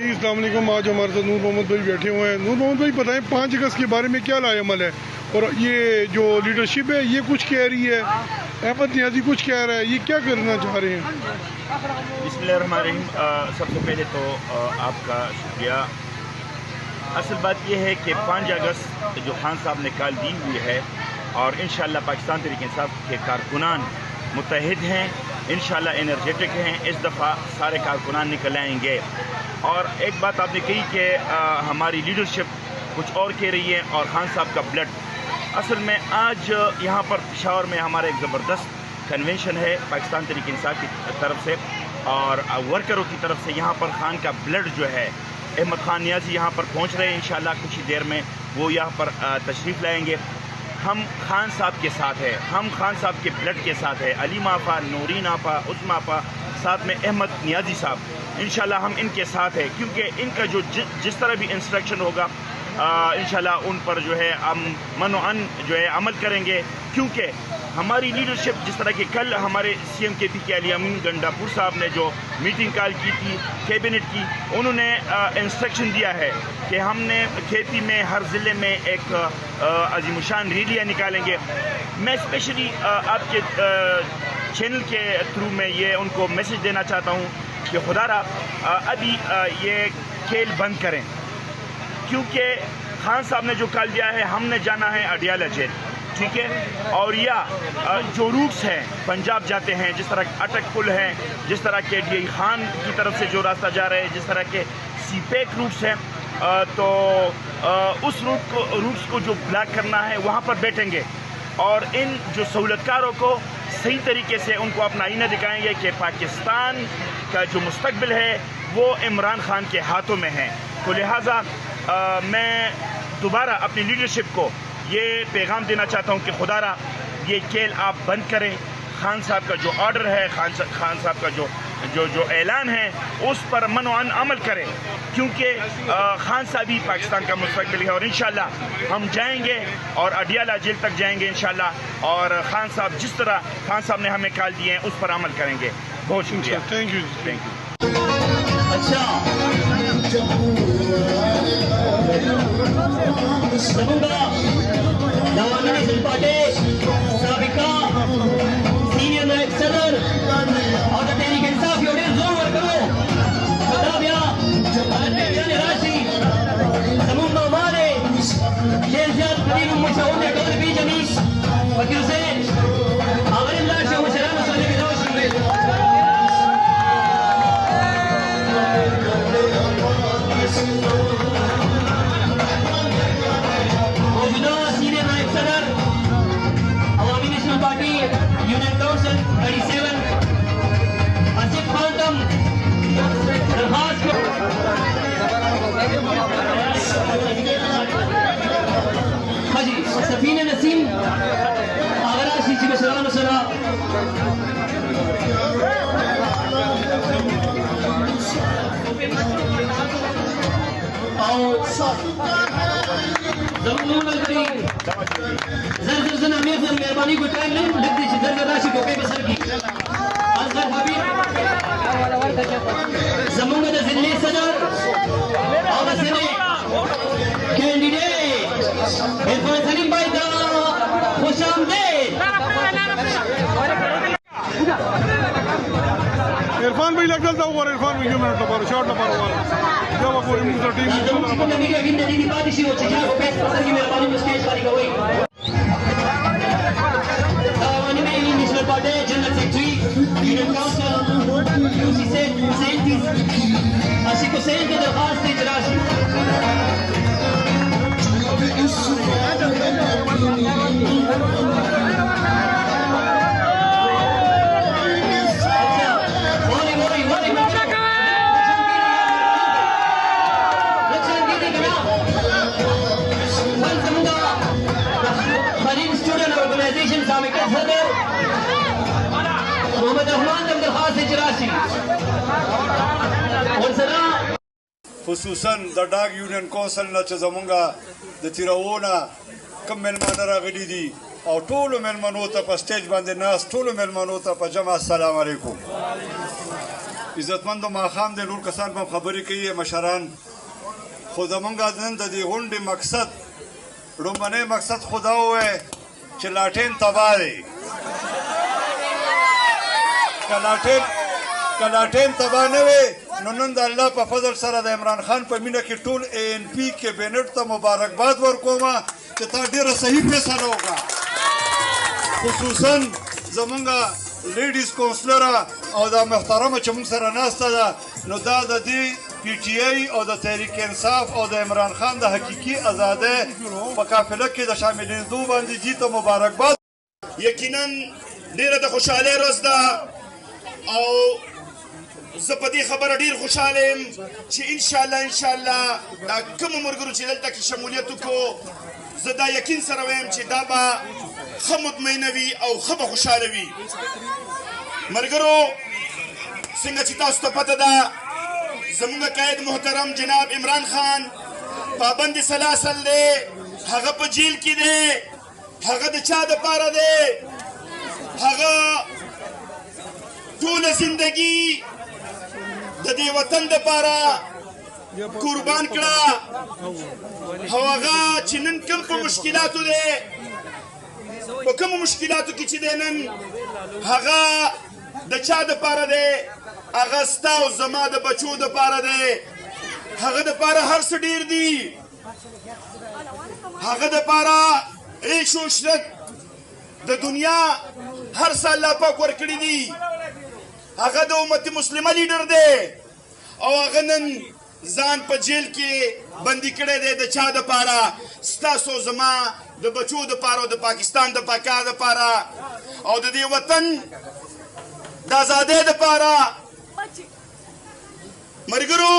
جی السلام علیکم. آج ہمارے ساتھ نور محمد بھائی بیٹھے ہوئے ہیں. نور محمد بھائی بتائیں 5 اگست کے بارے میں کیا رائے عمل ہے اور یہ جو لیڈرشپ ہے یہ کچھ کہہ رہی ہے, احمد نیازی کچھ کہہ رہا ہے, یہ کیا کرنا چاہ رہے ہیں؟ بسم اللہ الرحمن الرحیم. سب سے پہلے تو آپ کا شکریہ. اصل بات یہ ہے کہ 5 اگست جو خان صاحب نے کال دی ہوئی ہے اور انشاءاللہ پاکستان تحریک انصاف کے کارکنان متحد ہیں, انشاءاللہ انرجیٹک ہیں. اس دفعہ سارے کارکنان نکل آئیں گے. اور ایک بات آپ نے کہی کہ ہماری لیڈرشپ کچھ اور کہہ رہی ہے اور خان صاحب کا بلڈ. اصل میں آج یہاں پر پشاور میں ہمارا ایک زبردست کنونشن ہے پاکستان تحریک انصاف کی طرف سے اور ورکروں کی طرف سے. یہاں پر خان کا بلڈ جو ہے, احمد خان نیازی یہاں پر پہنچ رہے ہیں. انشاءاللہ کچھ ہی دیر میں وہ یہاں پر تشریف لائیں گے. ہم خان صاحب کے ساتھ ہیں, ہم خان صاحب کے بلڈ کے ساتھ ہیں. علیم آپا, نورین آپا, عثمہ آپا, ساتھ میں احمد نیازی صاحب, انشاءاللہ ہم ان کے ساتھ ہیں. کیونکہ ان کا جو جس طرح بھی انسٹرکشن ہوگا انشاءاللہ ان پر جو ہے ہم من و عن جو ہے عمل کریں گے. کیونکہ ہماری لیڈرشپ جس طرح کہ کل ہمارے سی ایم کے پی کے علی امین گنڈاپور صاحب نے جو میٹنگ کال کی تھی کیبنٹ کی, انہوں نے انسٹرکشن دیا ہے کہ ہم نے کھیتی میں ہر ضلع میں ایک عظیم الشان ریلیاں نکالیں گے. میں اسپیشلی آپ کے چینل کے تھرو میں یہ ان کو میسج دینا چاہتا ہوں کہ خدا را ابھی یہ کھیل بند کریں. کیونکہ خان صاحب نے جو کال دیا ہے, ہم نے جانا ہے اڈیالہ جیل, ٹھیک ہے, اور یا جو روٹس ہیں پنجاب جاتے ہیں, جس طرح اٹک پل ہیں, جس طرح کے ڈی خان کی طرف سے جو راستہ جا رہے ہیں, جس طرح کے سی پیک روٹس ہیں, تو اس روٹس کو جو بلاک کرنا ہے وہاں پر بیٹھیں گے اور ان جو سہولتکاروں کو صحیح طریقے سے ان کو اپنا آئینہ دکھائیں گے کہ پاکستان کا جو مستقبل ہے وہ عمران خان کے ہاتھوں میں ہے. تو لہٰذا میں دوبارہ اپنی لیڈرشپ کو یہ پیغام دینا چاہتا ہوں کہ خدا را یہ کھیل آپ بند کریں. خان صاحب کا جو آرڈر ہے, خان صاحب کا جو اعلان ہے, اس پر من و عن عمل کریں. کیونکہ خان صاحب ہی پاکستان کا مستقبل ہے اور انشاءاللہ ہم جائیں گے اور اڈیالہ جیل تک جائیں گے انشاءاللہ. اور خان صاحب جس طرح خان صاحب نے ہمیں کال دیے ہیں اس پر عمل کریں گے. بہت شکریہ. تھینک یو. تھینک یو. سینئر نائب صدر اور تحریک انصاف زور کرو راشی زمون ہمارے شیر زیاد قریب مشہور ڈاکٹر بی جمیش وکیل حسین آور اللہ شاہ مشران صلی اللہ علیہ وسلم. موجودہ سینئر نائب صدر عوامی نیشنل پارٹی یونین کونسل 37 آصف خاتم درخواست حاجی سفین نسیم آغرا شیچی بشران وسلام. زر امیر سے مہربانی کو ٹائم نہیں لگتی زر راشی کو کئی بسر کی اصغر حبیب زمونگا دا ضلعی صدر آغا سنے کینڈیڈیٹ عرفان سلیم بھائی دا خوش آمدید. عرفان بھائی لگ جلتا ہوا. عرفان بھائی منٹ لپارو شارٹ لپارو والا جب آپ کو امور ٹیم نیشنل پارٹی جنرل سیکرٹری یونین کونسل یوسی سینٹیس عاشق حسین کی درخواست اجراشی. خصوصاً د ډاګ یونین کونسل نه چې زمونږ د تیرونه کم میلمانه راغلي دي او ټولو میلمنو ته په سټیج باندې ناست ټولو میلمنو ته په جمع السلام علیکم. عزتمندو ماښام دی نور کسان به خبرې کوي مشران خو زمونږ نن د دې غونډې مقصد لومړنی مقصد خو دا ووی چې لاټین تباه دی که لاټین تباه نه وي نو نن د الله په فضل سره د عمران خان په مینه کې ټول ANP کابینټ ته مبارکباد ورکوم چې تا ډېره صحیح فیصله وکړه خصوصا زمونږ لیډیز کونسلره او دا محترمه چې موږ سره ناسته ده نو دا د دې PTI او د تحریک انصاف او د عمران خان د حقیقي ازادۍ په قافله کې د شاملېدو باندې دې ته مبارکباد یقینا ډېره د خوشحالۍ ورځ ده او زه په دې خبره ډېر خوشحاله یم چې انشاءالله دا کومو ملګرو چې دلته کې شمولیت وکړو زه دا یقین سره وایم چې دا به ښه مطمئنه وي او ښه به خوشحاله وي ملګرو څنګه چې تاسو ته پته ده زموږ قائد محترم جناب عمران خان پابند سلاسل دی هغه په جیل کې دی هغه د چا دپاره دی هغه ټوله زندگی د دې وطن دپاره قربان کړه او هغه چې نن کوم په مشکلاتو دی په کومو مشکلاتو کې چې دی نن هغه د چا دپاره دی هغه ستا او زما د بچو دپاره دی هغه دپاره هر څه ډېر دي هغه دپاره عیش و عشرت د دنیا هر څه الله پاک ورکړي دي هغه د امت مسلمه لیډر دی او هغه نن ځان په جیل کې بندي کړی دی د چا دپاره ستاسو زما د بچو دپاره او د پاکستان د پاکا دپاره او د دې وطن د ازادۍ دپاره ملګرو